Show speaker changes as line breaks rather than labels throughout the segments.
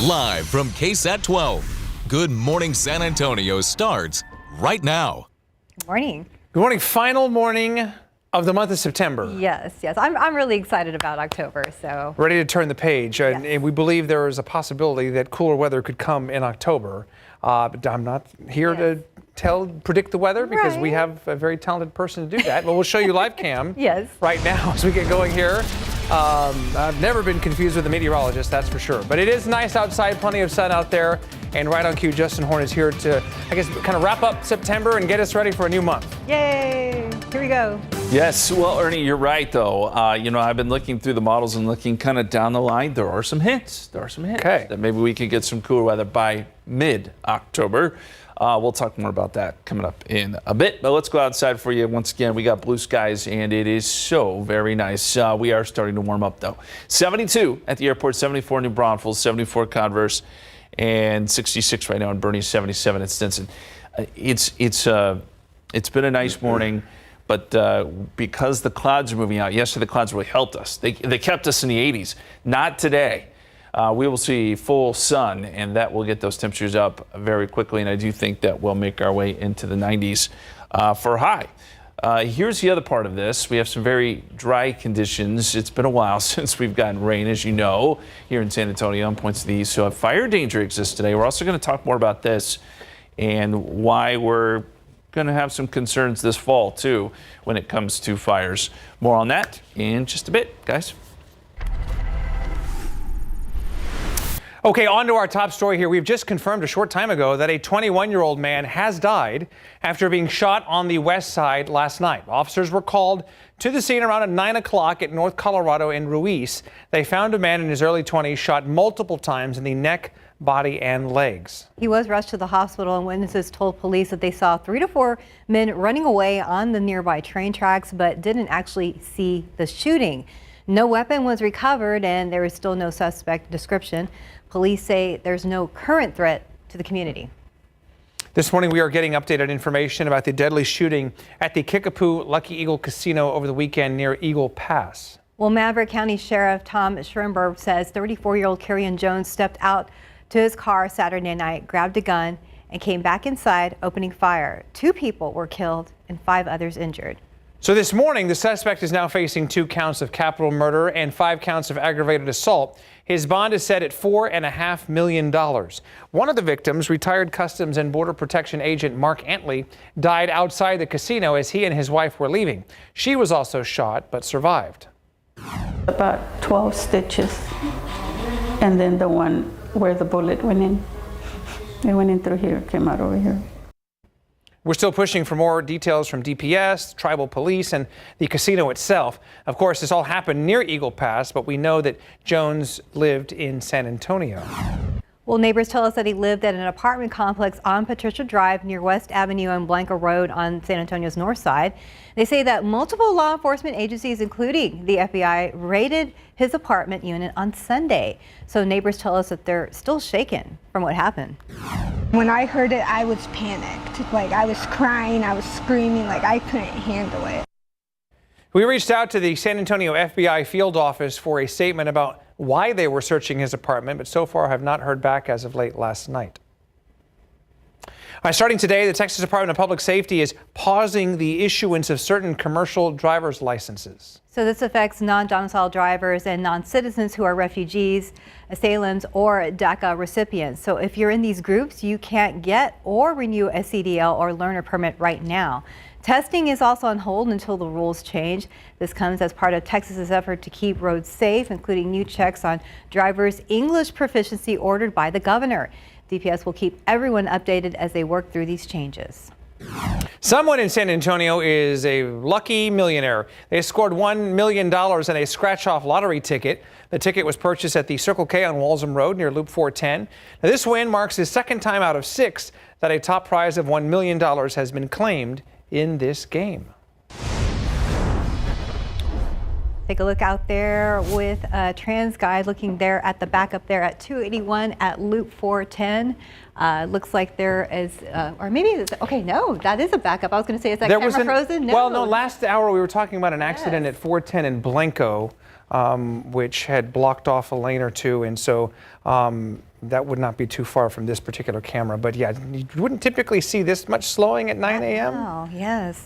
Live from KSAT 12, Good Morning San Antonio starts right now.
Good morning.
Good morning. Final morning of the month of September.
Yes. I'm really excited about October. So
ready to turn the page.
Yes.
And we believe there is a possibility that cooler weather could come in October. But I'm not here to predict the weather because we have a very talented person to do that. But we'll show you live cam right now as we get going here. I've never been confused with a meteorologist, that's for sure. But it is nice outside, plenty of sun out there. And right on cue, Justin Horn is here to, I guess, kind of wrap up September and get us ready for a new month.
Yay! Here we go.
Yes, well, Ernie, you're right, though. I've been looking through the models and looking kind of down the line. There are some hints. That maybe we could get some cooler weather by mid-October. We'll talk more about that coming up in a bit. But let's go outside for you. Once again, we got blue skies, and it is so very nice. We are starting to warm up, though. 72 at the airport, 74 New Braunfels, 74 Converse, and 66 right now in Bernie, 77 at Stinson. It's been a nice morning. But because the clouds are moving out, yesterday the clouds really helped us. They kept us in the 80s. Not today. We will see full sun, and that will get those temperatures up very quickly. And I do think that we'll make our way into the 90s for a high. Here's the other part of this. We have some very dry conditions. It's been a while since we've gotten rain, as you know, here in San Antonio on points of the east. So a fire danger exists today. We're also going to talk more about this and why we're going to have some concerns this fall, too, when it comes to fires. More on that in just a bit, guys.
Okay, on to our top story here. We've just confirmed a short time ago that a 21-year-old man has died after being shot on the west side last night. Officers were called to the scene around at 9 o'clock at North Colorado in Ruiz. They found a man in his early 20s shot multiple times in the neck, body, and legs.
He was rushed to the hospital, and witnesses told police that they saw 3 to 4 men running away on the nearby train tracks, but didn't actually see the shooting. No weapon was recovered, and there is still no suspect description. Police say there's no current threat to the community.
This morning, we are getting updated information about the deadly shooting at the Kickapoo Lucky Eagle Casino over the weekend near Eagle Pass.
Well, Maverick County Sheriff Tom Schrenberg says 34-year-old Kerryon Jones stepped out to his car Saturday night, grabbed a gun, and came back inside, opening fire. 2 people were killed and 5 others injured.
So this morning, the suspect is now facing 2 counts of capital murder and 5 counts of aggravated assault. His bond is set at $4.5 million. One of the victims, retired Customs and Border Protection agent Mark Antley, died outside the casino as he and his wife were leaving. She was also shot but survived.
About 12 stitches, and then the one where the bullet went in. It went in through here, came out over here.
We're still pushing for more details from DPS, tribal police, and the casino itself. Of course, this all happened near Eagle Pass, but we know that Jones lived in San Antonio.
Well, neighbors tell us that he lived at an apartment complex on Patricia Drive near West Avenue and Blanca Road on San Antonio's north side. They say that multiple law enforcement agencies, including the FBI, raided his apartment unit on Sunday. So neighbors tell us that they're still shaken from what happened.
When I heard it, I was panicked. Like, I was crying, I was screaming, like I couldn't handle it.
We reached out to the San Antonio FBI field office for a statement about why they were searching his apartment, but so far have not heard back as of late last night. Starting today, the Texas Department of Public Safety is pausing the issuance of certain commercial driver's licenses.
So this affects non-domiciled drivers and non-citizens who are refugees, asylums, or DACA recipients. So if you're in these groups, you can't get or renew a CDL or learner permit right now. Testing is also on hold until the rules change. This comes as part of Texas's effort to keep roads safe, including new checks on drivers' English proficiency ordered by the governor. DPS will keep everyone updated as they work through these changes.
Someone in San Antonio is a lucky millionaire. They scored $1 million in a scratch-off lottery ticket. The ticket was purchased at the Circle K on Walsham Road near Loop 410. Now, this win marks his 2nd time out of 6 that a top prize of $1 million has been claimed in this game.
Take a look out there with a trans guy looking there at the back up there at 281 at Loop 410. Looks like there is, or maybe it's, okay, no, that is a backup. I was going to say, is that camera frozen? No.
Well, no, last hour we were talking about an accident at 410 in Blanco. which had blocked off a lane or two, and so that would not be too far from this particular camera. But yeah, you wouldn't typically see this much slowing at 9 a.m.
Oh, yes.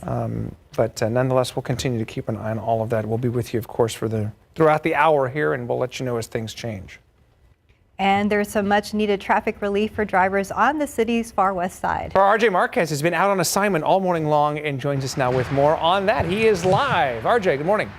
But nonetheless, we'll continue to keep an eye on all of that. We'll be with you, of course, throughout the hour here, and we'll let you know as things change.
And there's some much needed traffic relief for drivers on the city's far west side.
Our RJ Marquez has been out on assignment all morning long and joins us now with more on that. He is live. RJ, good morning.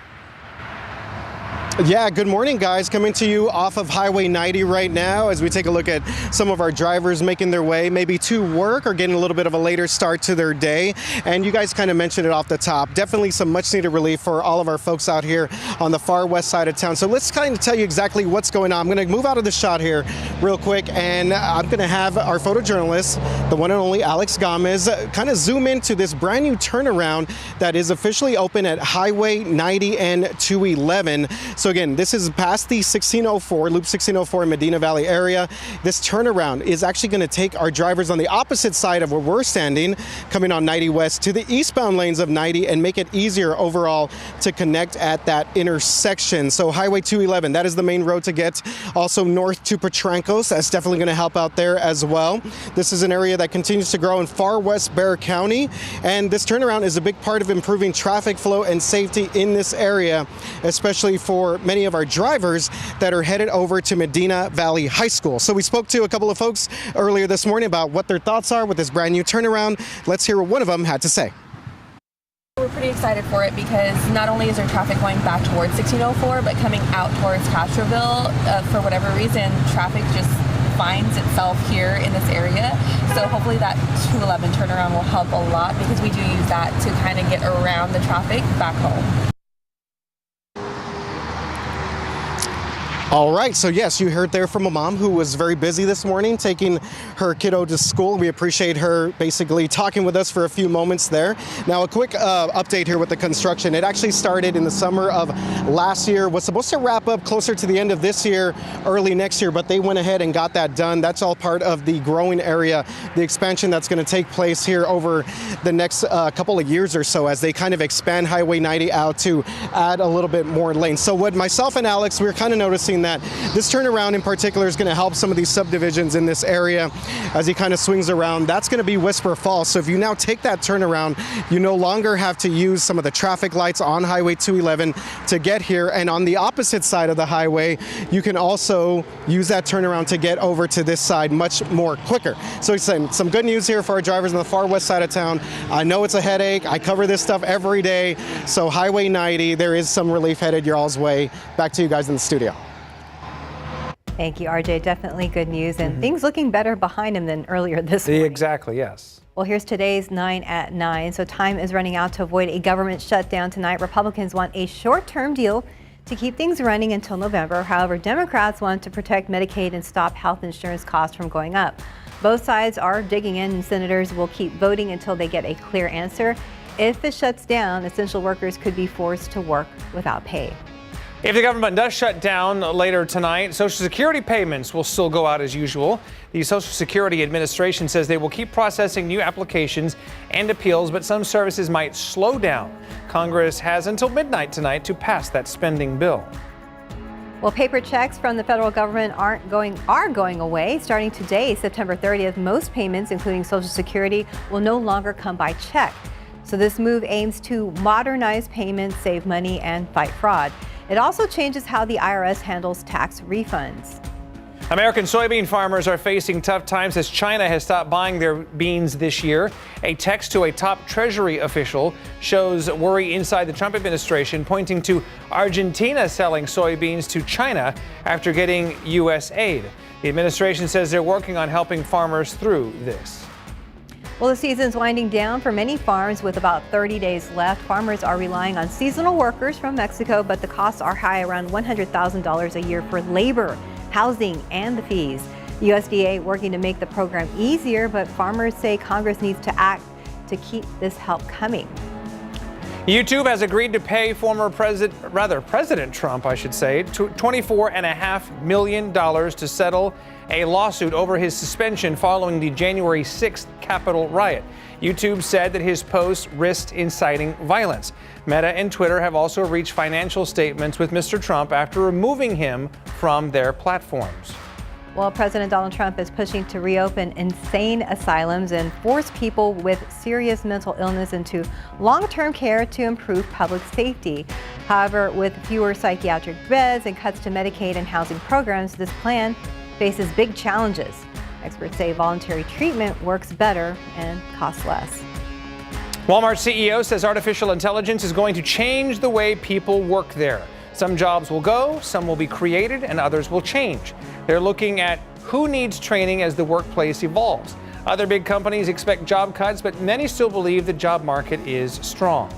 Yeah, good morning, guys. Coming to you off of Highway 90 right now as we take a look at some of our drivers making their way maybe to work or getting a little bit of a later start to their day. And you guys kind of mentioned it off the top. Definitely some much needed relief for all of our folks out here on the far west side of town. So let's kind of tell you exactly what's going on. I'm going to move out of the shot here real quick, and I'm going to have our photojournalist, the one and only Alex Gomez, kind of zoom into this brand new turnaround that is officially open at Highway 90 and 211. So again, this is past the 1604, Loop 1604 in Medina Valley area. This turnaround is actually going to take our drivers on the opposite side of where we're standing, coming on 90 West, to the eastbound lanes of 90 and make it easier overall to connect at that intersection. So Highway 211, that is the main road to get also north to Petrancos. That's definitely going to help out there as well. This is an area that continues to grow in far west Bexar County, and this turnaround is a big part of improving traffic flow and safety in this area, especially for many of our drivers that are headed over to Medina Valley High School. So we spoke to a couple of folks earlier this morning about what their thoughts are with this brand new turnaround. Let's hear what one of them had to say.
We're pretty excited for it because not only is there traffic going back towards 1604, but coming out towards Castroville, for whatever reason, traffic just finds itself here in this area. So hopefully that 211 turnaround will help a lot because we do use that to kind of get around the traffic back home.
All right, so yes, you heard there from a mom who was very busy this morning taking her kiddo to school. We appreciate her basically talking with us for a few moments there. Now, a quick update here with the construction. It actually started in the summer of last year, was supposed to wrap up closer to the end of this year, early next year, but they went ahead and got that done. That's all part of the growing area, the expansion that's going to take place here over the next couple of years or so as they kind of expand Highway 90 out to add a little bit more lanes. So what myself and Alex, we were kind of noticing that this turnaround in particular is going to help some of these subdivisions in this area as he kind of swings around. That's going to be Whisper Falls. So if you now take that turnaround, you no longer have to use some of the traffic lights on Highway 211 to get here. And on the opposite side of the highway, you can also use that turnaround to get over to this side much more quicker. So it's some good news here for our drivers on the far west side of town. I know it's a headache. I cover this stuff every day. So Highway 90, there is some relief headed your all's way. Back to you guys in the studio.
Thank you, RJ. Definitely good news, and things looking better behind him than earlier this morning.
Exactly, yes.
Well, here's today's 9 at 9. So time is running out to avoid a government shutdown tonight. Republicans want a short-term deal to keep things running until November. However, Democrats want to protect Medicaid and stop health insurance costs from going up. Both sides are digging in, and senators will keep voting until they get a clear answer. If it shuts down, essential workers could be forced to work without pay.
If the government does shut down later tonight, Social Security payments will still go out as usual. The Social Security Administration says they will keep processing new applications and appeals, but some services might slow down. Congress has until midnight tonight to pass that spending bill.
Well, paper checks from the federal government are going away. Starting today, September 30th, most payments, including Social Security, will no longer come by check. So this move aims to modernize payments, save money, and fight fraud. It also changes how the IRS handles tax refunds.
American soybean farmers are facing tough times as China has stopped buying their beans this year. A text to a top Treasury official shows worry inside the Trump administration, pointing to Argentina selling soybeans to China after getting U.S. aid. The administration says they're working on helping farmers through this.
Well, the season's winding down for many farms with about 30 days left. Farmers are relying on seasonal workers from Mexico, but the costs are high, around $100,000 a year for labor, housing, and the fees. The USDA working to make the program easier, but farmers say Congress needs to act to keep this help coming.
YouTube has agreed to pay President Trump, I should say, $24.5 million to settle a lawsuit over his suspension following the January 6th Capitol riot. YouTube said that his posts risked inciting violence. Meta and Twitter have also reached financial statements with Mr. Trump after removing him from their platforms.
Well, President Donald Trump is pushing to reopen insane asylums and force people with serious mental illness into long-term care to improve public safety. However, with fewer psychiatric beds and cuts to Medicaid and housing programs, this plan faces big challenges. Experts say voluntary treatment works better and costs less.
Walmart CEO says artificial intelligence is going to change the way people work there. Some jobs will go, some will be created, and others will change. They're looking at who needs training as the workplace evolves. Other big companies expect job cuts, but many still believe the job market is strong.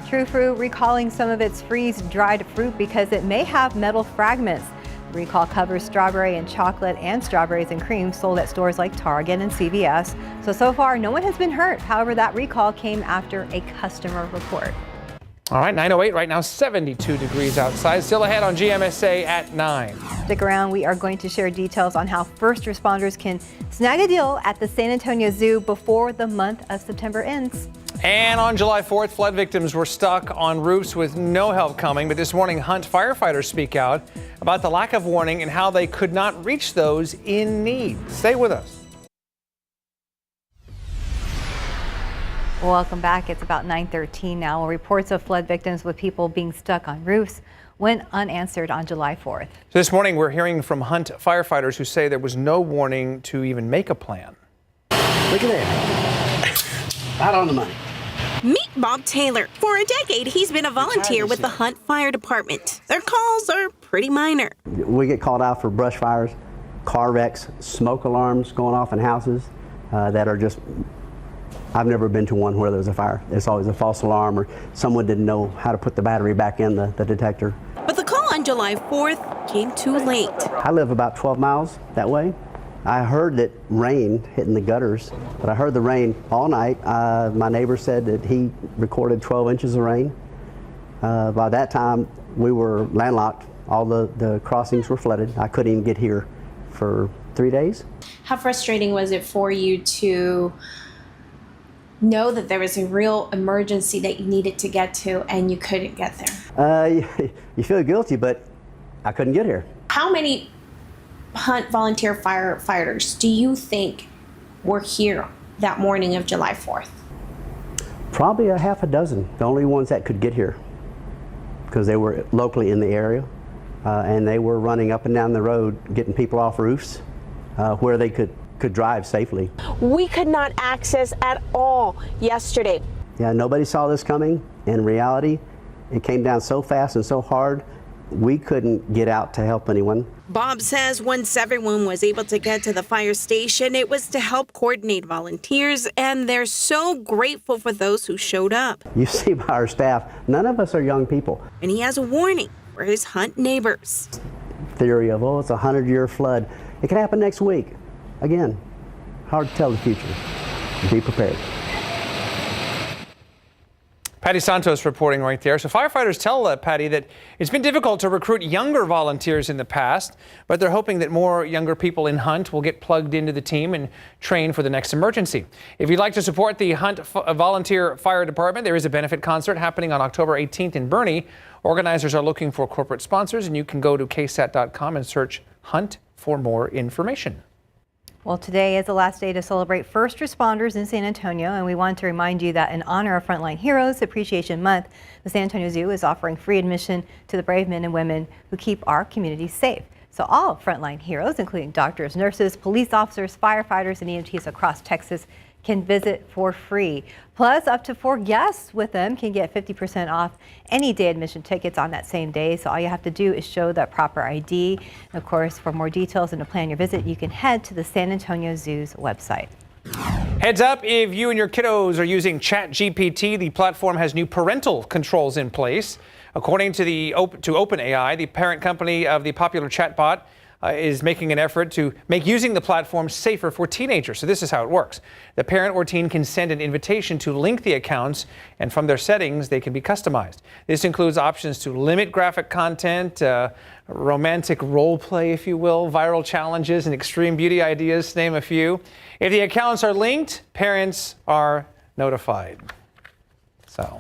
True Fruit recalling some of its freeze-dried fruit because it may have metal fragments. The recall covers strawberry and chocolate and strawberries and cream sold at stores like Target and CVS. So far, no one has been hurt. However, that recall came after a customer report.
All right, 9:08 right now, 72 degrees outside. Still ahead on GMSA at 9.
Stick around. We are going to share details on how first responders can snag a deal at the San Antonio Zoo before the month of September ends.
And on July 4th, flood victims were stuck on roofs with no help coming. But this morning, Hunt firefighters speak out about the lack of warning and how they could not reach those in need. Stay with us.
Welcome back. It's about 9:13 now. Well, reports of flood victims with people being stuck on roofs went unanswered on July 4th.
So this morning, we're hearing from Hunt firefighters who say there was no warning to even make a plan.
Look at that. Right on the money.
Meet Bob Taylor. For a decade, he's been a volunteer with the Hunt Fire Department. Their calls are pretty minor.
We get called out for brush fires, car wrecks, smoke alarms going off in houses that are just... I've never been to one where there was a fire. It's always a false alarm or someone didn't know how to put the battery back in the detector.
But the call on July 4th came too late.
I live about 12 miles that way. I heard that rain hitting the gutters, but I heard the rain all night. My neighbor said that he recorded 12 inches of rain. By that time, we were landlocked. All the crossings were flooded. I couldn't even get here for 3 days.
How frustrating was it for you to know that there was a real emergency that you needed to get to and you couldn't get there?
You feel guilty, but I couldn't get here.
How many Hunt volunteer firefighters do you think were here that morning of July 4th?
Probably a half a dozen, the only ones that could get here because they were locally in the area and they were running up and down the road getting people off roofs where they could drive safely.
We could not access at all yesterday.
Yeah, nobody saw this coming. In reality, it came down so fast and so hard, we couldn't get out to help anyone.
Bob says once everyone was able to get to the fire station, it was to help coordinate volunteers, and they're so grateful for those who showed up.
You see by our staff, none of us are young people.
And he has a warning for his Hunt neighbors.
Theory of, it's a 100-year flood. It could happen next week. Again, hard to tell the future. Be prepared.
Patty Santos reporting right there. So firefighters tell Patty that it's been difficult to recruit younger volunteers in the past, but they're hoping that more younger people in Hunt will get plugged into the team and train for the next emergency. If you'd like to support the Hunt Volunteer Fire Department, there is a benefit concert happening on October 18th in Boerne. Organizers are looking for corporate sponsors, and you can go to KSAT.com and search Hunt for more information.
Well, today is the last day to celebrate first responders in San Antonio, and we want to remind you that in honor of Frontline Heroes Appreciation Month, the San Antonio Zoo is offering free admission to the brave men and women who keep our communities safe. So all frontline heroes, including doctors, nurses, police officers, firefighters, and EMTs across Texas, can visit for free. Plus, up to 4 guests with them can get 50% off any day admission tickets on that same day. So all you have to do is show that proper ID. And of course, for more details and to plan your visit, you can head to the San Antonio Zoo's website.
Heads up, if you and your kiddos are using ChatGPT, the platform has new parental controls in place. According to OpenAI, the parent company of the popular chatbot, is making an effort to make using the platform safer for teenagers. So this is how it works. The parent or teen can send an invitation to link the accounts, and from their settings, they can be customized. This includes options to limit graphic content, romantic role play, if you will, viral challenges, and extreme beauty ideas, to name a few. If the accounts are linked, parents are notified. So,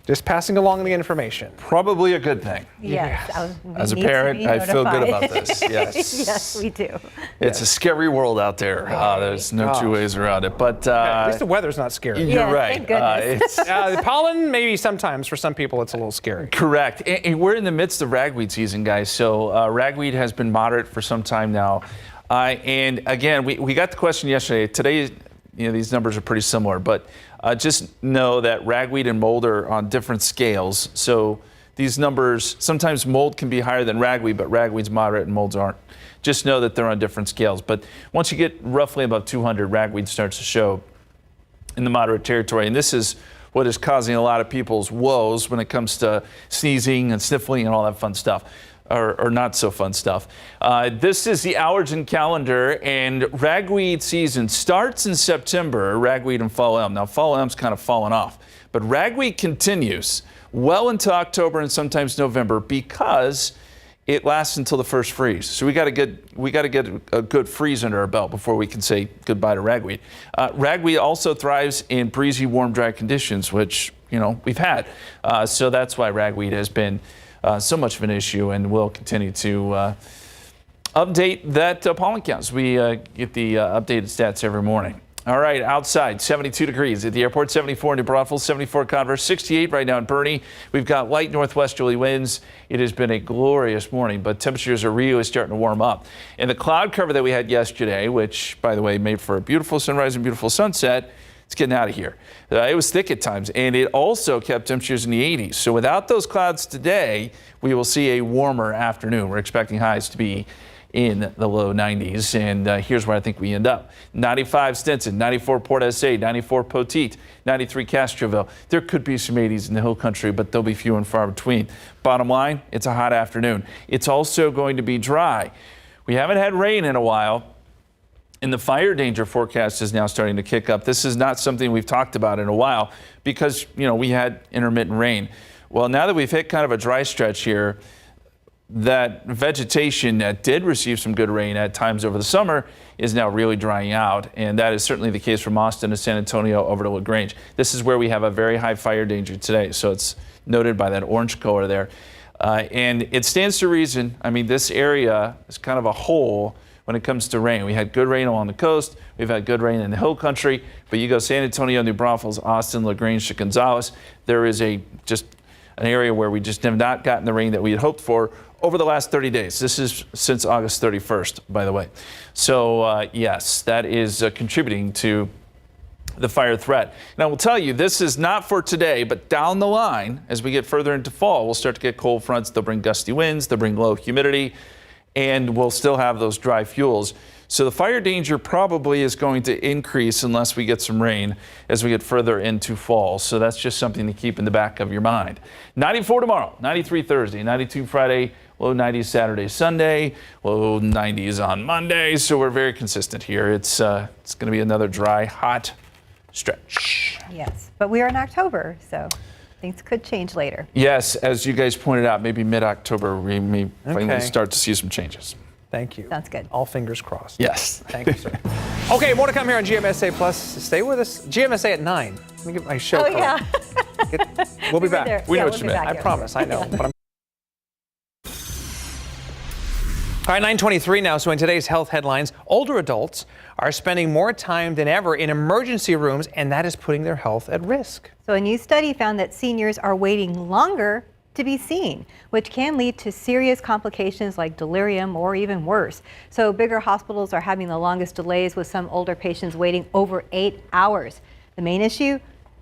just passing along the information.
Probably a good thing.
Yes.
As a parent, I feel good about this. Yes.
Yes, we do.
It's a scary world out there. There's no two ways around it. But
at least the weather's not scary.
You're right.
Thank goodness.
The pollen, maybe sometimes for some people it's a little scary.
Correct. And we're in the midst of ragweed season, guys. So ragweed has been moderate for some time now. And again, we got the question yesterday. Today, these numbers are pretty similar, but just know that ragweed and mold are on different scales. So these numbers, sometimes mold can be higher than ragweed, but ragweed's moderate and molds aren't. Just know that they're on different scales. But once you get roughly above 200, ragweed starts to show in the moderate territory. And this is what is causing a lot of people's woes when it comes to sneezing and sniffling and all that fun stuff. Or not so fun stuff. This is the allergen calendar, and ragweed season starts in September, ragweed and fall elm. Now, fall elm's kind of fallen off, but ragweed continues well into October and sometimes November because it lasts until the first freeze. So we got to get a good freeze under our belt before we can say goodbye to ragweed. Ragweed also thrives in breezy, warm, dry conditions, which we've had. So that's why ragweed has been so much of an issue, and we'll continue to update that pollen counts. We get the updated stats every morning. All right, outside, 72 degrees at the airport, 74 in New Braunfels, 74 Converse, 68 right now in Bernie. We've got light northwesterly winds. It has been a glorious morning, but temperatures are really starting to warm up. And the cloud cover that we had yesterday, which, by the way, made for a beautiful sunrise and beautiful sunset, it's getting out of here. It was thick at times, and it also kept temperatures in the 80s. So without those clouds today, we will see a warmer afternoon. We're expecting highs to be in the low 90s, and here's where I think we end up. 95 Stinson, 94 Port SA, 94 Poteet, 93 Castroville. There could be some 80s in the hill country, but they'll be few and far between. Bottom line, it's a hot afternoon. It's also going to be dry. We haven't had rain in a while, and the fire danger forecast is now starting to kick up. This is not something we've talked about in a while because, we had intermittent rain. Well, now that we've hit kind of a dry stretch here, that vegetation that did receive some good rain at times over the summer is now really drying out. And that is certainly the case from Austin to San Antonio over to LaGrange. This is where we have a very high fire danger today. So it's noted by that orange color there. And it stands to reason. I mean, this area is kind of a hole when it comes to rain. We had good rain along the coast. We've had good rain in the hill country. But you go San Antonio, New Braunfels, Austin, LaGrange to Gonzales, there is just an area where we just have not gotten the rain that we had hoped for over the last 30 days. This is since August 31st, by the way. So, yes, that is contributing to the fire threat. And I will tell you, this is not for today, but down the line, as we get further into fall, we'll start to get cold fronts. They'll bring gusty winds. They'll bring low humidity. And we'll still have those dry fuels. So the fire danger probably is going to increase unless we get some rain as we get further into fall. So that's just something to keep in the back of your mind. 94 tomorrow, 93 Thursday, 92 Friday, low 90s Saturday, Sunday, low 90s on Monday. So we're very consistent here. It's going to be another dry, hot stretch.
Yes, but we are in October, so things could change later.
Yes, as you guys pointed out, maybe mid-October we may finally start to see some changes.
Thank you.
Sounds good.
All fingers crossed.
Yes.
Thank you, sir. Okay, more to come here on GMSA Plus. Stay with us. GMSA at 9. Let me get my show card.
Yeah.
We'll be back.
We know what you meant.
I promise. I know. But All right, 9:23 now. So in today's health headlines, older adults are spending more time than ever in emergency rooms, and that is putting their health at risk.
So a new study found that seniors are waiting longer to be seen, which can lead to serious complications like delirium or even worse. So bigger hospitals are having the longest delays, with some older patients waiting over 8 hours. The main issue?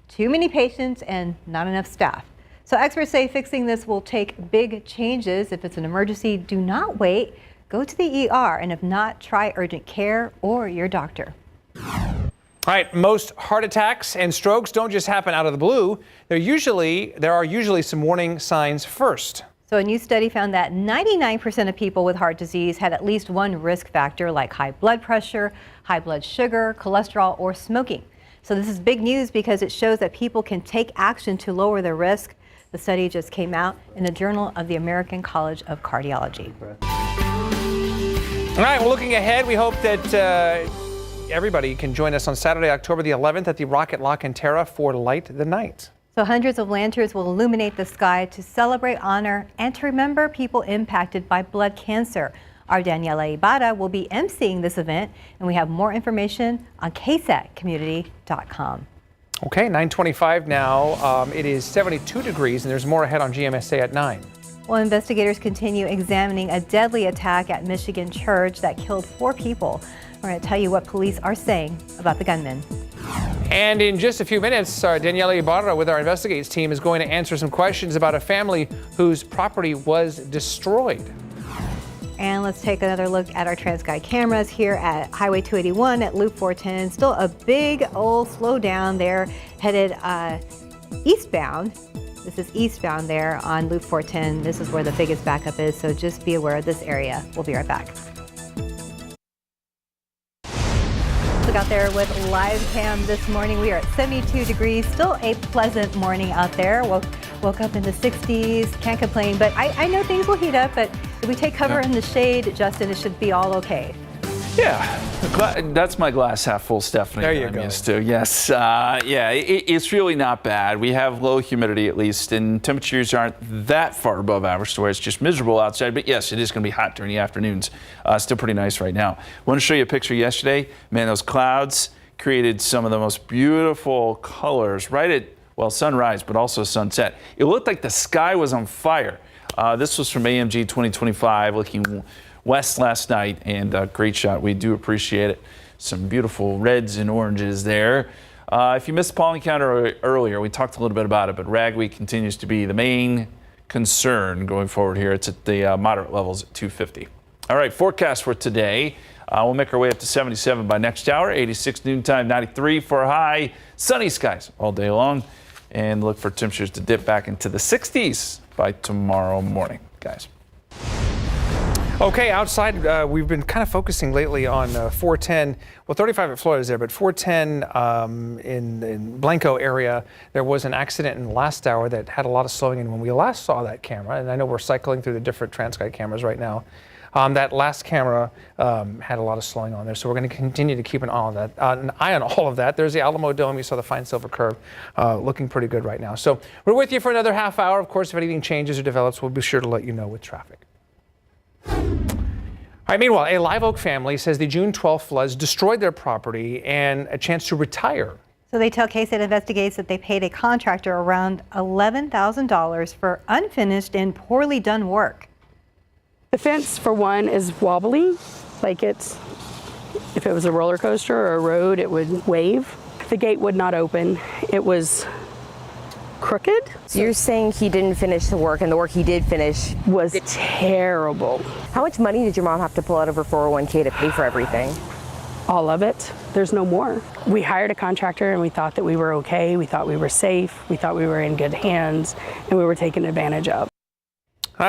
Too many patients and not enough staff. So experts say fixing this will take big changes. If it's an emergency, do not wait. Go to the ER, and if not, try urgent care or your doctor.
All right, most heart attacks and strokes don't just happen out of the blue. There are usually some warning signs first.
So a new study found that 99% of people with heart disease had at least one risk factor like high blood pressure, high blood sugar, cholesterol, or smoking. So this is big news because it shows that people can take action to lower their risk. The study just came out in the Journal of the American College of Cardiology.
All right, well, looking ahead, we hope that everybody can join us on Saturday, October the 11th at the Rocket Lock in Terra for Light the Night.
So hundreds of lanterns will illuminate the sky to celebrate, honor, and to remember people impacted by blood cancer. Our Daniela Ibarra will be emceeing this event, and we have more information on KSATcommunity.com.
Okay, 9:25 now. It is 72 degrees, and there's more ahead on GMSA at 9.
Well, investigators continue examining a deadly attack at Michigan Church that killed 4 people. We're going to tell you what police are saying about the gunman.
And in just a few minutes, Daniela Ibarra with our Investigates team is going to answer some questions about a family whose property was destroyed.
And let's take another look at our TransGuide cameras here at Highway 281 at Loop 410. Still a big old slowdown there, headed eastbound. This is eastbound there on Loop 410. This is where the biggest backup is, so just be aware of this area. We'll be right back. Look out there with live cam this morning. We are at 72 degrees, still a pleasant morning out there. Woke up in the 60s, can't complain, but I know things will heat up, but if we take cover in the shade, Justin, it should be all okay.
Yeah, that's my glass half full, Stephanie.
There you
I'm
go.
used to. Yes, yeah, it's really not bad. We have low humidity at least, and temperatures aren't that far above average to where it's just miserable outside. But yes, it is going to be hot during the afternoons. Still pretty nice right now. I want to show you a picture yesterday. Man, those clouds created some of the most beautiful colors right at, well, sunrise, but also sunset. It looked like the sky was on fire. This was from AMG 2025, looking west last night, and great shot. We do appreciate it. Some beautiful reds and oranges there. If you missed the pollen counter earlier, we talked a little bit about it, but ragweed continues to be the main concern going forward here. It's at the moderate levels at 250. All right, forecast for today. We'll make our way up to 77 by next hour, 86 noontime, 93 for a high. Sunny skies all day long, and look for temperatures to dip back into the 60s by tomorrow morning, guys.
Okay, outside, we've been kind of focusing lately on 410. Well, 35 at Florida is there, but 410 in Blanco area, there was an accident in the last hour that had a lot of slowing in when we last saw that camera. And I know we're cycling through the different TransGuide cameras right now. That last camera had a lot of slowing on there, so we're going to continue to keep an eye on all of that. There's the Alamo Dome. You saw the fine silver curve looking pretty good right now. So we're with you for another half hour. Of course, if anything changes or develops, we'll be sure to let you know with traffic. All right, meanwhile, a Live Oak family says the June 12th floods destroyed their property and a chance to retire.
So they tell KSAT Investigates that they paid a contractor around $11,000 for unfinished and poorly done work.
The fence, for one, is wobbly, like if it was a roller coaster or a road, it would wave. The gate would not open. It was crooked.
So you're saying he didn't finish the work, and the work he did finish
was terrible.
How much money did your mom have to pull out of her 401k to pay for everything?
All of it. There's no more. We hired a contractor and we thought that we were okay. We thought we were safe. We thought we were in good hands, and we were taken advantage of.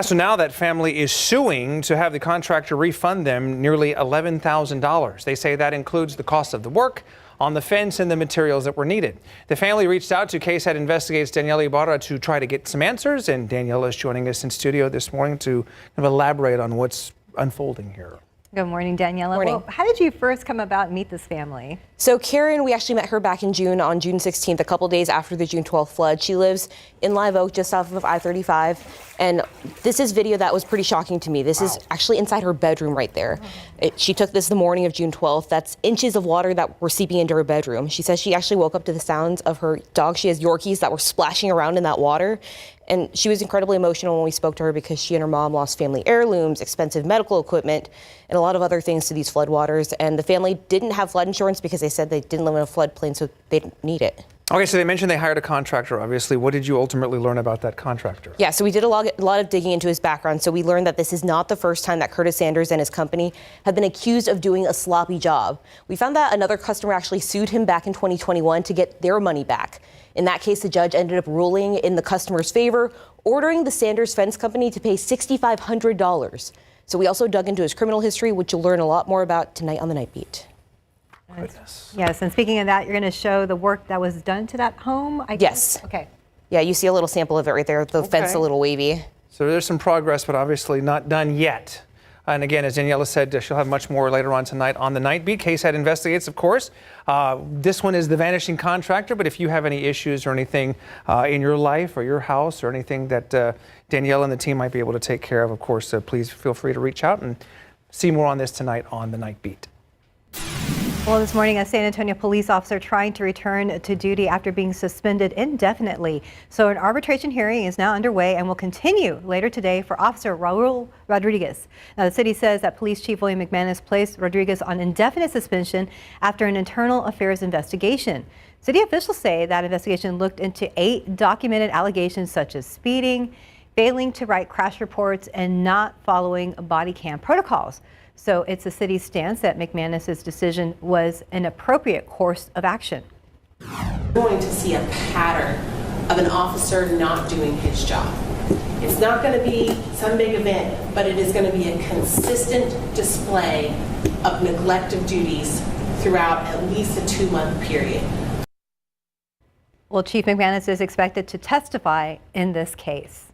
So now that family is suing to have the contractor refund them nearly $11,000. They say that includes the cost of the work on the fence and the materials that were needed. The family reached out to KSAT Investigates Daniela Ibarra to try to get some answers, and Daniela is joining us in studio this morning to kind of elaborate on what's unfolding here.
Good morning, Daniela.
Morning.
Well, how did you first come about and meet this family?
So Karen, we actually met her back in June, on June 16th, a couple days after the June 12th flood. She lives in Live Oak, just off of I-35. And this is video that was pretty shocking to me. This is actually inside her bedroom right there. She took this the morning of June 12th. That's inches of water that were seeping into her bedroom. She says she actually woke up to the sounds of her dog. She has Yorkies that were splashing around in that water. And she was incredibly emotional when we spoke to her because she and her mom lost family heirlooms, expensive medical equipment, and a lot of other things to these floodwaters. And the family didn't have flood insurance because they said they didn't live in a floodplain, so they didn't need it.
Okay, so they mentioned they hired a contractor, obviously. What did you ultimately learn about that contractor?
Yeah, so we did a lot of digging into his background. So we learned that this is not the first time that Curtis Sanders and his company have been accused of doing a sloppy job. We found that another customer actually sued him back in 2021 to get their money back. In that case, the judge ended up ruling in the customer's favor, ordering the Sanders Fence Company to pay $6,500. So we also dug into his criminal history, which you'll learn a lot more about tonight on the Night Beat.
Goodness.
Yes, and speaking of that, you're going to show the work that was done to that home, I guess?
Yes.
Okay.
Yeah, you see a little sample of it right there. The fence a little wavy.
So there's some progress, but obviously not done yet. And again, as Daniela said, she'll have much more later on tonight on the Night Beat. KSAT investigates, of course. This one is the vanishing contractor, but if you have any issues or anything in your life or your house or anything that Daniela and the team might be able to take care of course, please feel free to reach out and see more on this tonight on the Night Beat.
Well, this morning, a San Antonio police officer trying to return to duty after being suspended indefinitely. So an arbitration hearing is now underway and will continue later today for Officer Raul Rodriguez. Now, the city says that Police Chief William McManus placed Rodriguez on indefinite suspension after an internal affairs investigation. City officials say that investigation looked into 8 documented allegations such as speeding, failing to write crash reports, and not following body cam protocols. So it's the city's stance that McManus's decision was an appropriate course of action.
We're going to see a pattern of an officer not doing his job. It's not going to be some big event, but it is going to be a consistent display of neglect of duties throughout at least a 2-month period.
Well, Chief McManus is expected to testify in this case.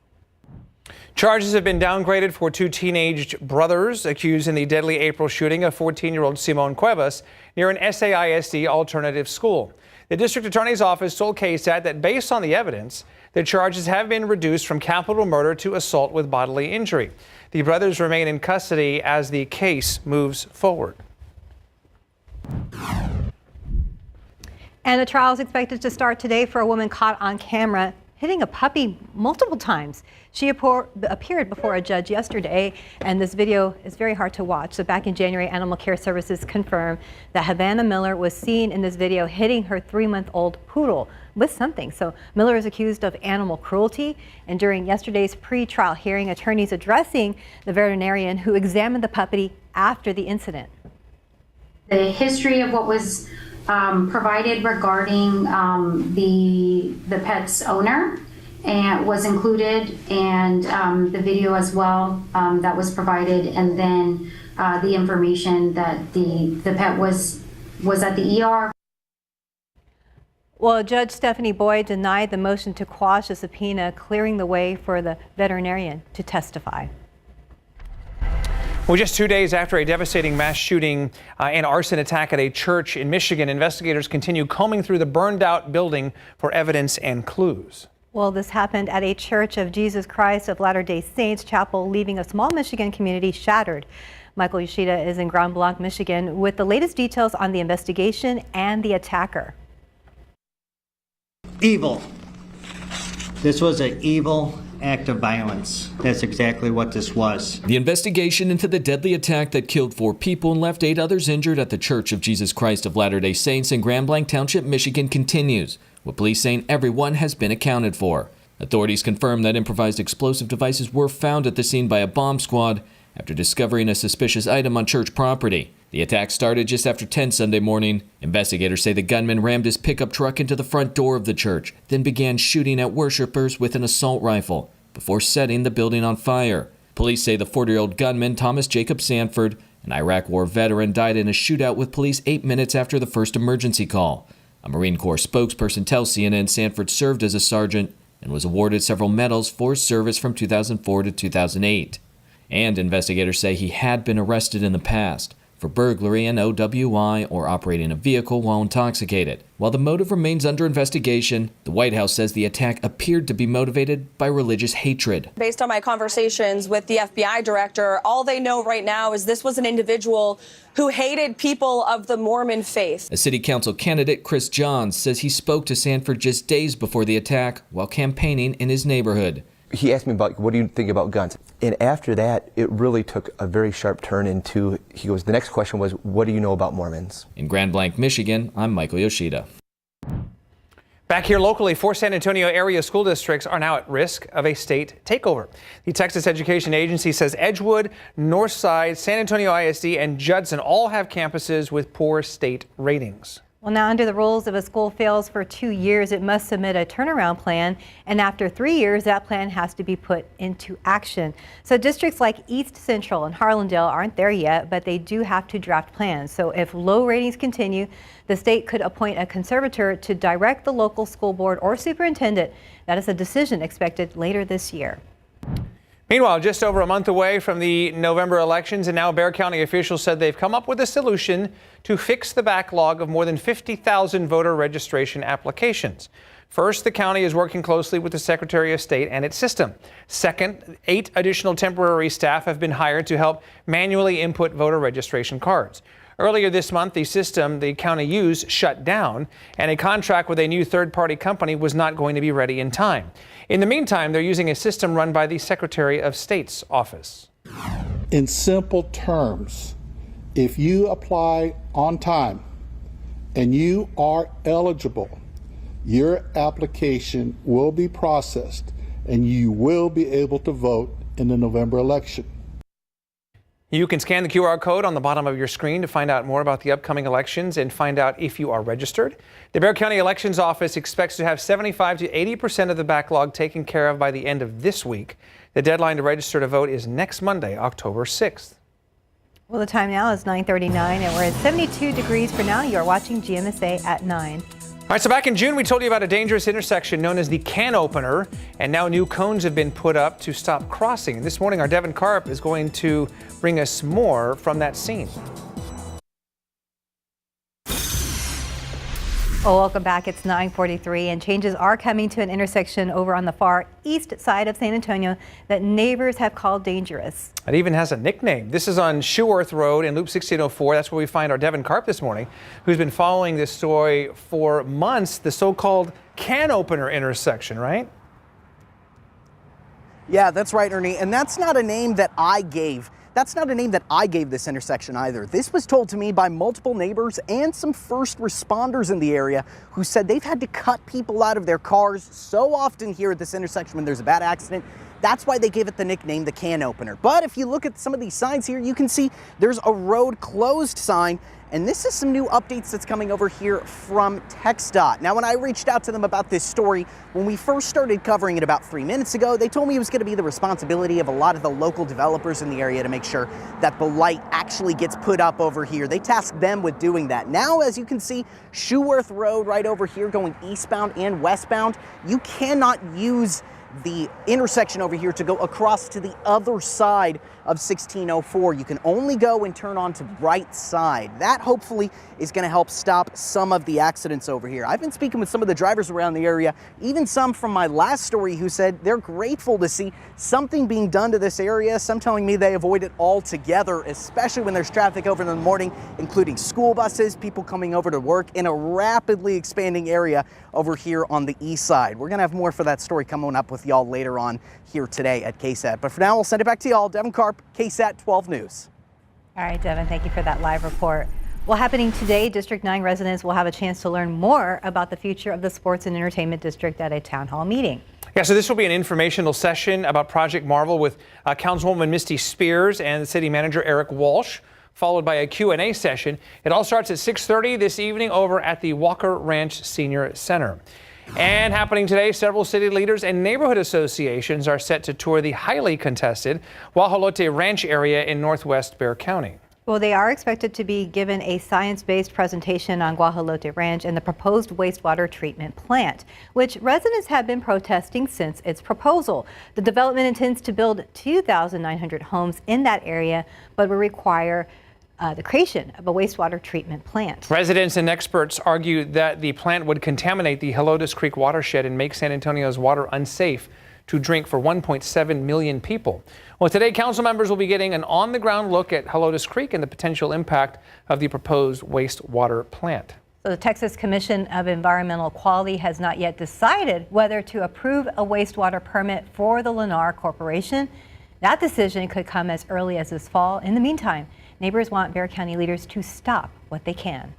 Charges have been downgraded for 2 teenage brothers accused in the deadly April shooting of 14-year-old Simon Cuevas near an SAISD alternative school. The district attorney's office told KSAT that based on the evidence, the charges have been reduced from capital murder to assault with bodily injury. The brothers remain in custody as the case moves forward.
And a trial is expected to start today for a woman caught on camera hitting a puppy multiple times. She appeared before a judge yesterday, and this video is very hard to watch. So back in January, Animal Care Services confirmed that Havana Miller was seen in this video hitting her 3-month-old poodle with something. So Miller is accused of animal cruelty, and during yesterday's pre-trial hearing, attorneys addressing the veterinarian who examined the puppy after the incident.
The history of what was provided regarding the pet's owner and was included, and the video as well that was provided, and then the information that the pet was at the ER.
Well, Judge Stephanie Boyd denied the motion to quash a subpoena, clearing the way for the veterinarian to testify.
Well, just 2 days after a devastating mass shooting and arson attack at a church in Michigan, investigators continue combing through the burned-out building for evidence and clues.
Well, this happened at a Church of Jesus Christ of Latter-day Saints chapel, leaving a small Michigan community shattered. Michael Yoshida is in Grand Blanc, Michigan, with the latest details on the investigation and the attacker.
Evil. This was an evil act of violence. That's exactly what this was.
The investigation into the deadly attack that killed 4 people and left 8 others injured at the Church of Jesus Christ of Latter-day Saints in Grand Blanc Township, Michigan continues, with police saying everyone has been accounted for. Authorities confirmed that improvised explosive devices were found at the scene by a bomb squad after discovering a suspicious item on church property. The attack started just after 10 Sunday morning. Investigators say the gunman rammed his pickup truck into the front door of the church, then began shooting at worshipers with an assault rifle before setting the building on fire. Police say the 40-year-old gunman, Thomas Jacob Sanford, an Iraq War veteran, died in a shootout with police 8 minutes after the first emergency call. A Marine Corps spokesperson tells CNN Sanford served as a sergeant and was awarded several medals for service from 2004 to 2008. And investigators say he had been arrested in the past for burglary and OWI, or operating a vehicle while intoxicated. While the motive remains under investigation, the White House says the attack appeared to be motivated by religious hatred.
Based on my conversations with the FBI director, all they know right now is this was an individual who hated people of the Mormon faith.
A city council candidate, Chris Johns, says he spoke to Sanford just days before the attack while campaigning in his neighborhood.
He asked me about, what do you think about guns? And after that, it really took a very sharp turn into, he goes, the next question was, what do you know about Mormons?
In Grand Blanc, Michigan, I'm Michael Yoshida.
Back here locally, 4 San Antonio area school districts are now at risk of a state takeover. The Texas Education Agency says Edgewood, Northside, San Antonio ISD, and Judson all have campuses with poor state ratings.
Well, now under the rules, if a school fails for 2 years, it must submit a turnaround plan. And after 3 years, that plan has to be put into action. So districts like East Central and Harlandale aren't there yet, but they do have to draft plans. So if low ratings continue, the state could appoint a conservator to direct the local school board or superintendent. That is a decision expected later this year.
Meanwhile, just over a month away from the November elections, and now Bexar County officials said they've come up with a solution to fix the backlog of more than 50,000 voter registration applications. First, the county is working closely with the Secretary of State and its system. Second, 8 additional temporary staff have been hired to help manually input voter registration cards. Earlier this month, the system the county used shut down, and a contract with a new third-party company was not going to be ready in time. In the meantime, they're using a system run by the Secretary of State's office.
In simple terms, if you apply on time and you are eligible, your application will be processed and you will be able to vote in the November election.
You can scan the QR code on the bottom of your screen to find out more about the upcoming elections and find out if you are registered. The Bexar County Elections Office expects to have 75 to 80% of the backlog taken care of by the end of this week. The deadline to register to vote is next Monday, October 6th.
Well, the time now is 9:39 and we're at 72 degrees for now. You're watching GMSA at 9.
All right, so back in June, we told you about a dangerous intersection known as the can opener, and now new cones have been put up to stop crossing. And this morning, our Devin Karp is going to bring us more from that scene.
Well, welcome back. It's 9:43 and changes are coming to an intersection over on the far east side of San Antonio that neighbors have called dangerous.
It even has a nickname. This is on Shoeworth Road in Loop 1604. That's where we find our Devin Karp this morning, who's been following this story for months, the so-called can opener intersection, right?
Yeah, that's right, Ernie. And that's not a name that I gave. That's not a name that I gave this intersection either. This was told to me by multiple neighbors and some first responders in the area who said they've had to cut people out of their cars so often here at this intersection when there's a bad accident. That's why they gave it the nickname, the can opener. But if you look at some of these signs here, you can see there's a road closed sign. And this is some new updates that's coming over here from TxDOT. Now, when I reached out to them about this story, when we first started covering it about 3 minutes ago, they told me it was going to be the responsibility of a lot of the local developers in the area to make sure that the light actually gets put up over here. They tasked them with doing that. Now, as you can see, Shoeworth Road right over here going eastbound and westbound, you cannot use the intersection over here to go across to the other side of 1604. You can only go and turn onto the right side. That hopefully is going to help stop some of the accidents over here. I've been speaking with some of the drivers around the area, even some from my last story who said they're grateful to see something being done to this area. Some telling me they avoid it altogether, especially when there's traffic over in the morning, including school buses, people coming over to work in a rapidly expanding area over here on the east side. We're going to have more for that story coming up with y'all later on here today at KSAT. But for now, we'll send it back to y'all. Devin Karp, KSAT 12 News.
All right, Devin, thank you for that live report. Well, happening today, District 9 residents will have a chance to learn more about the future of the Sports and Entertainment District at a town hall meeting.
Yeah, so this will be an informational session about Project Marvel with Councilwoman Misty Spears and the City Manager Eric Walsh, followed by a Q&A session. It all starts at 6:30 this evening over at the Walker Ranch Senior Center. And happening today, several city leaders and neighborhood associations are set to tour the highly contested Guajolote Ranch area in northwest Bexar County.
Well, they are expected to be given a science-based presentation on Guajolote Ranch and the proposed wastewater treatment plant, which residents have been protesting since its proposal. The development intends to build 2,900 homes in that area, but will require the creation of a wastewater treatment plant.
Residents and experts argue that the plant would contaminate the Helotes Creek watershed and make San Antonio's water unsafe to drink for 1.7 million people. Well, today, council members will be getting an on-the-ground look at Helotes Creek and the potential impact of the proposed wastewater plant.
So the Texas Commission of Environmental Quality has not yet decided whether to approve a wastewater permit for the Lennar Corporation. That decision could come as early as this fall. In the meantime, neighbors want Bexar County leaders to stop what they can.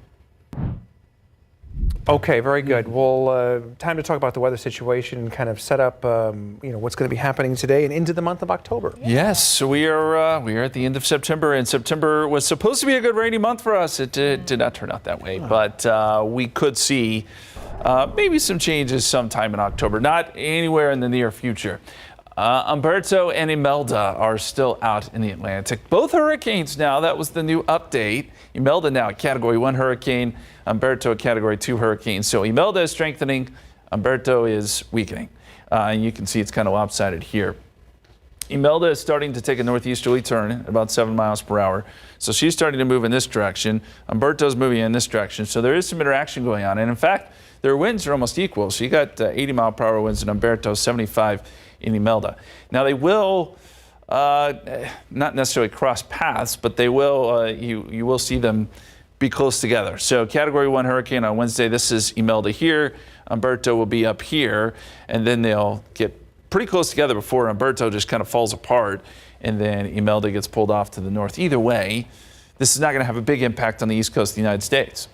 Okay, very good. Well, time to talk about the weather situation and kind of set up, what's going to be happening today and into the month of October.
Yes, so we are at the end of September, and September was supposed to be a good rainy month for us. It did not turn out that way, but we could see maybe some changes sometime in October, not anywhere in the near future. Umberto and Imelda are still out in the Atlantic. Both hurricanes now. That was the new update. Imelda now a Category 1 hurricane, Umberto a Category 2 hurricane. So Imelda is strengthening, Umberto is weakening. And you can see it's kind of lopsided here. Imelda is starting to take a northeasterly turn at about 7 miles per hour. So she's starting to move in this direction. Umberto's moving in this direction. So there is some interaction going on. And in fact, their winds are almost equal. So you got 80 mile per hour winds in Umberto, 75 in Imelda. Now they will not necessarily cross paths, but they will. You will see them be close together. So Category 1 hurricane on Wednesday. This is Imelda here. Umberto will be up here, and then they'll get pretty close together before Umberto just kind of falls apart, and then Imelda gets pulled off to the north. Either way, this is not going to have a big impact on the east coast of the United States,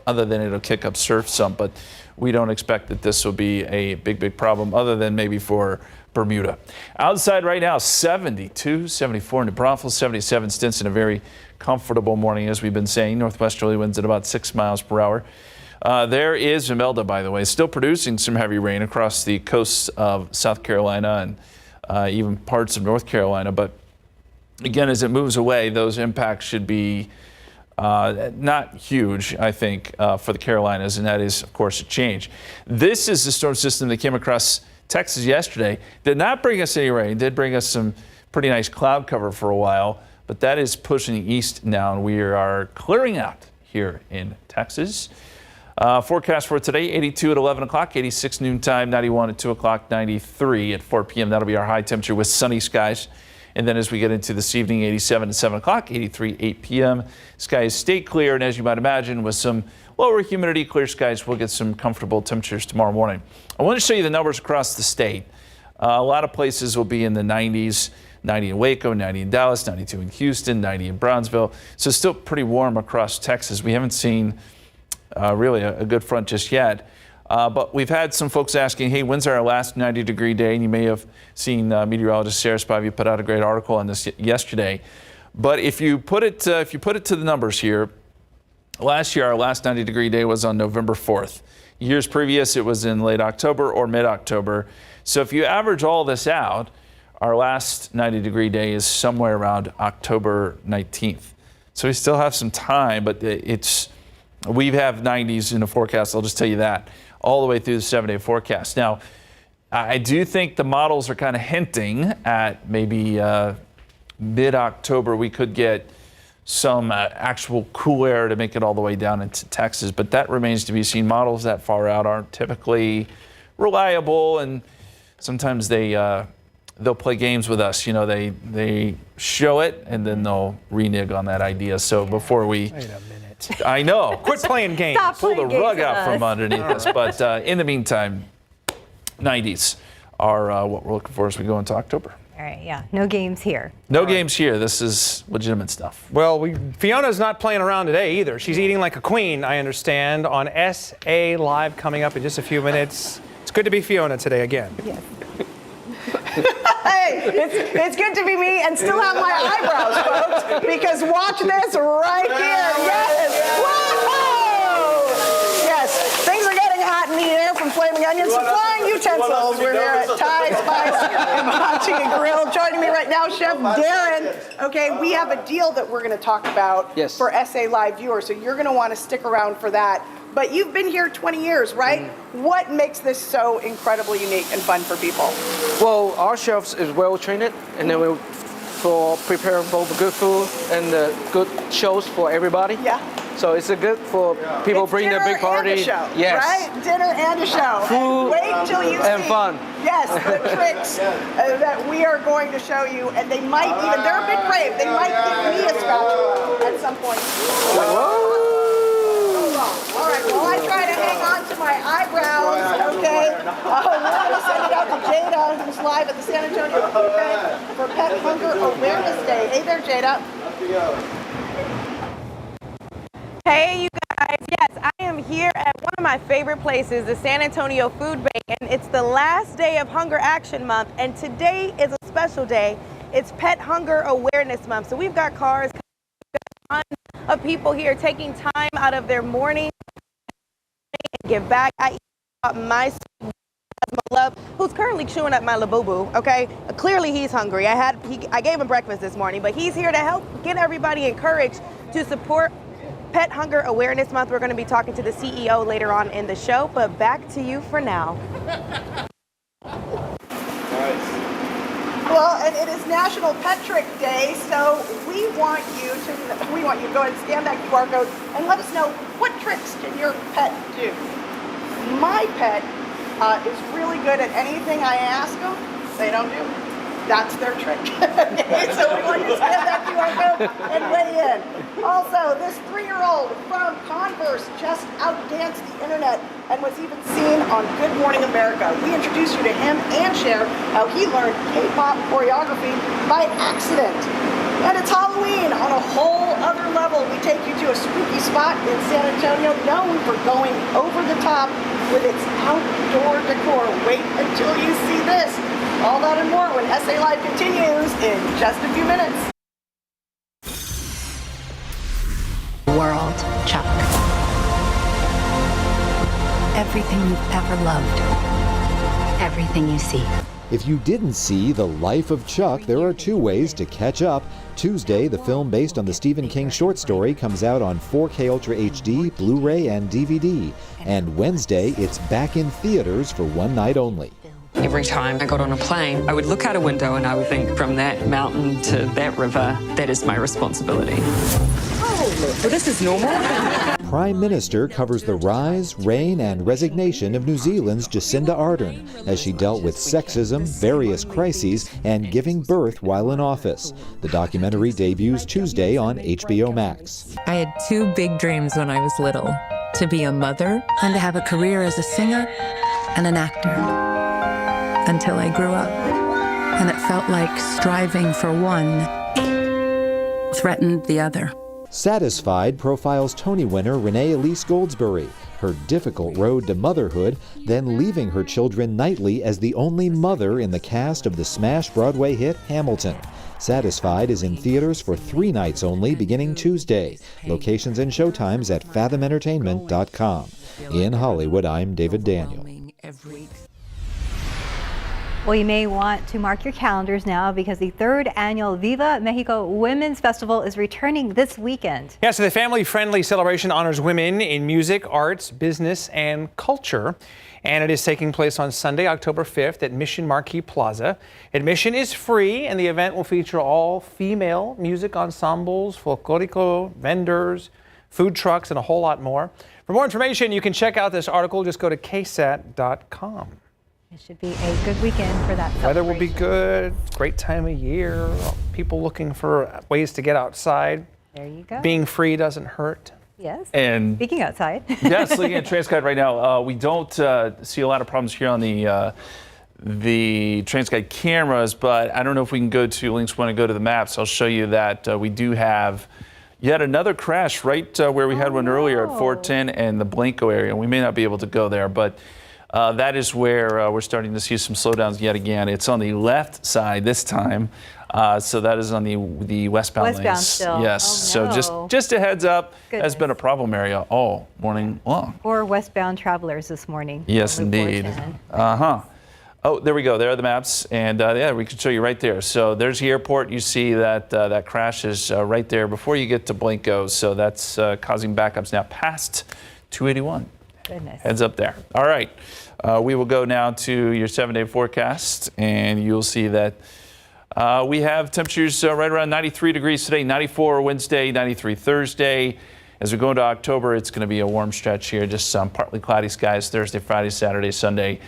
other than it'll kick up surf some. But we don't expect that this will be a big problem, other than maybe for Bermuda. Outside right now, 72, 74 in New Braunfels, 77 Stinson. A very comfortable morning, as we've been saying. Northwesterly winds at about 6 miles per hour. There is Imelda, by the way, still producing some heavy rain across the coasts of South Carolina and even parts of North Carolina. But again, as it moves away, those impacts should be not huge, I think, for the Carolinas, and that is, of course, a change. This is the storm system that came across Texas yesterday. Did not bring us any rain, did bring us some pretty nice cloud cover for a while, but that is pushing east now, and we are clearing out here in Texas. Forecast for today, 82 at 11 o'clock, 86 noontime, 91 at 2 o'clock, 93 at 4 p.m. That'll be our high temperature with sunny skies. And then as we get into this evening, 87 at 7 o'clock, 83 8 p.m. Skies stay clear, and as you might imagine, with some lower humidity, clear skies, we'll get some comfortable temperatures tomorrow morning. I want to show you the numbers across the state. A lot of places will be in the 90s, 90 in Waco, 90 in Dallas, 92 in Houston, 90 in Brownsville. So it's still pretty warm across Texas. We haven't seen really a good front just yet. But we've had some folks asking, hey, when's our last 90-degree day? And you may have seen meteorologist Sarah Spivey put out a great article on this yesterday. But if you put it to the numbers here, last year our last 90-degree day was on November 4th. Years previous, it was in late October or mid-October. So if you average all this out, our last 90-degree day is somewhere around October 19th. So we still have some time, but we have 90s in the forecast, I'll just tell you that, all the way through the 7-day forecast. Now, I do think the models are kind of hinting at maybe mid-October we could get some actual cool air to make it all the way down into Texas, but that remains to be seen. Models that far out aren't typically reliable, and sometimes they'll play games with us. You know, they show it and then they'll renege on that idea. So before we...
Wait a minute.
I know.
Quit playing games.
Stop
Pull
playing
the rug
games
out
with
from
us.
underneath us. But in the meantime, 90s are what we're looking for as we go into October.
All right, yeah, no games here.
No games here. This is legitimate stuff.
Well, Fiona's not playing around today either. She's eating like a queen, I understand, on SA Live coming up in just a few minutes. It's good to be Fiona today again.
Yes.
Hey, it's good to be me and still have my eyebrows, folks, because watch this right here. Yes! Whoa! Yes, things are getting hot in the air from Flaming Onions Supplying Utensils. We're here at Thai Spice and Hibachi and Grill. Joining me right now, Chef Darren. Okay, we have a deal that we're going to talk about for SA Live viewers, so you're going to want to stick around for that. But you've been here 20 years, right? What makes this so incredibly unique and fun for people?
Well, our chefs is well trained, and then we prepare both good food and good shows for everybody.
Yeah.
So it's a good for people bring their big party.
And a show,
yes.
Right? Dinner and a show.
Food
and wait till you
and
see.
fun.
Yes, the tricks that we are going to show you, and they might even, they're a bit brave, they might give me a spatula at some point. Whoa. All right, well, I try to hang on to my eyebrows, okay? We're going to send it out to Jada, who's live at the San Antonio Food Bank for Pet Hunger Awareness Day. Hey there, Jada.
Hey, you guys. Yes, I am here at one of
of my favorite places, the San Antonio Food Bank, and it's the last day of Hunger Action Month, and today is a special day. It's Pet Hunger Awareness Month, so we've got cars, a ton of people here taking time out of their morning and give back. I eat my love, who's currently chewing up my Labubu, okay? Clearly he's hungry. I gave him breakfast this morning, but he's here to help get everybody encouraged to support Pet Hunger Awareness Month. We're going to be talking to the CEO later on in the show, but back to you for now.
Well, and it is National Pet Trick Day, so we want you to go ahead and scan that QR code and let us know, what tricks can your pet do? My pet is really good at anything I ask them, they don't do. That's their trick. So we want you to scan that QR code and weigh in. Also, this 3-year-old from Converse just outdanced the internet and was even seen on Good Morning America. We introduce you to him and share how he learned K-pop choreography by accident. And it's Halloween on a whole other level. We take you to a spooky spot in San Antonio known for going over the top with its outdoor decor. Wait until you see this. All that and more when SA Live continues in just a few minutes.
World Chuck. Everything you've ever loved. Everything you see.
If you didn't see The Life of Chuck, there are 2 ways to catch up. Tuesday, the film based on the Stephen King short story comes out on 4K Ultra HD, Blu-ray, and DVD. And Wednesday, it's back in theaters for one night only.
Every time I got on a plane, I would look out a window and I would think, from that mountain to that river, that is my responsibility. Oh, well, this is normal.
Prime Minister covers the rise, reign, and resignation of New Zealand's Jacinda Ardern as she dealt with sexism, various crises, and giving birth while in office. The documentary debuts Tuesday on HBO Max.
I had 2 big dreams when I was little: to be a mother and to have a career as a singer and an actor. Until I grew up, and it felt like striving for one threatened the other.
Satisfied profiles Tony winner Renee Elise Goldsberry, her difficult road to motherhood, then leaving her children nightly as the only mother in the cast of the smash Broadway hit Hamilton. Satisfied is in theaters for 3 nights only beginning Tuesday. Locations and showtimes at fathomentertainment.com. In Hollywood, I'm David Daniel.
Well, you may want to mark your calendars now because the 3rd annual Viva Mexico Women's Festival is returning this weekend.
Yeah, so the family-friendly celebration honors women in music, arts, business, and culture. And it is taking place on Sunday, October 5th at Mission Marquee Plaza. Admission is free, and the event will feature all-female music ensembles, folklorico, vendors, food trucks, and a whole lot more. For more information, you can check out this article. Just go to KSAT.com.
It should be a good weekend for that celebration.
Weather will be good. Great time of year. People looking for ways to get outside.
There you go.
Being free doesn't hurt.
Yes.
And
speaking outside.
Yes, looking at TransGuide right now, we don't see a lot of problems here on the TransGuide cameras, but I don't know if we can go to links. Want to go to the maps? I'll show you that we do have yet another crash right where we had one earlier at 410 and the Blanco area. We may not be able to go there, but that is where we're starting to see some slowdowns yet again. It's on the left side this time, so that is on the westbound lanes.
Still.
Yes,
Oh, no.
so just a heads up, has been a problem area all morning long.
Or westbound travelers this morning.
Yes, indeed. Oh, there we go. There are the maps, and yeah, we can show you right there. So there's the airport. You see that that crash is right there before you get to Blanco. So that's causing backups now past 281.
Goodness.
Heads up there. All right. We will go now to your 7-day forecast, and you'll see that we have temperatures right around 93 degrees today, 94 Wednesday, 93 Thursday. As we go into October, it's going to be a warm stretch here, just partly cloudy skies Thursday, Friday, Saturday, Sunday,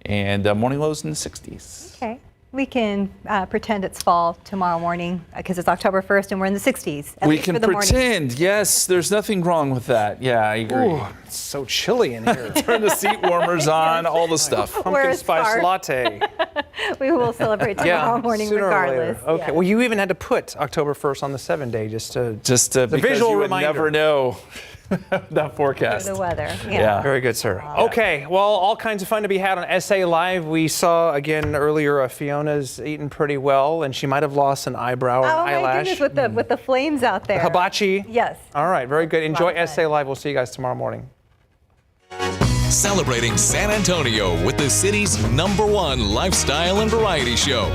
and morning lows in the 60s.
Okay. We can pretend it's fall tomorrow morning because it's October 1st and we're in the 60s.
We can pretend. Yes, there's nothing wrong with that. Yeah, I agree.
Ooh, it's so chilly in here.
Turn the seat warmers on, all the stuff.
Pumpkin spice latte.
We will celebrate tomorrow morning regardless.
Okay.
Yes.
Well, you even had to put October 1st on the 7-day just to
the visual
you would
reminder.
never
know. that forecast.
For the weather.
Yeah.
Very good, sir. Okay, well, all kinds of fun to be had on SA Live. We saw again earlier Fiona's eaten pretty well, and she might have lost an eyebrow or
Oh my
eyelash.
goodness, with the flames out there.
Hibachi.
Yes.
All right, very good. Enjoy SA Live. We'll see you guys tomorrow morning.
Celebrating San Antonio with the city's #1 lifestyle and variety show.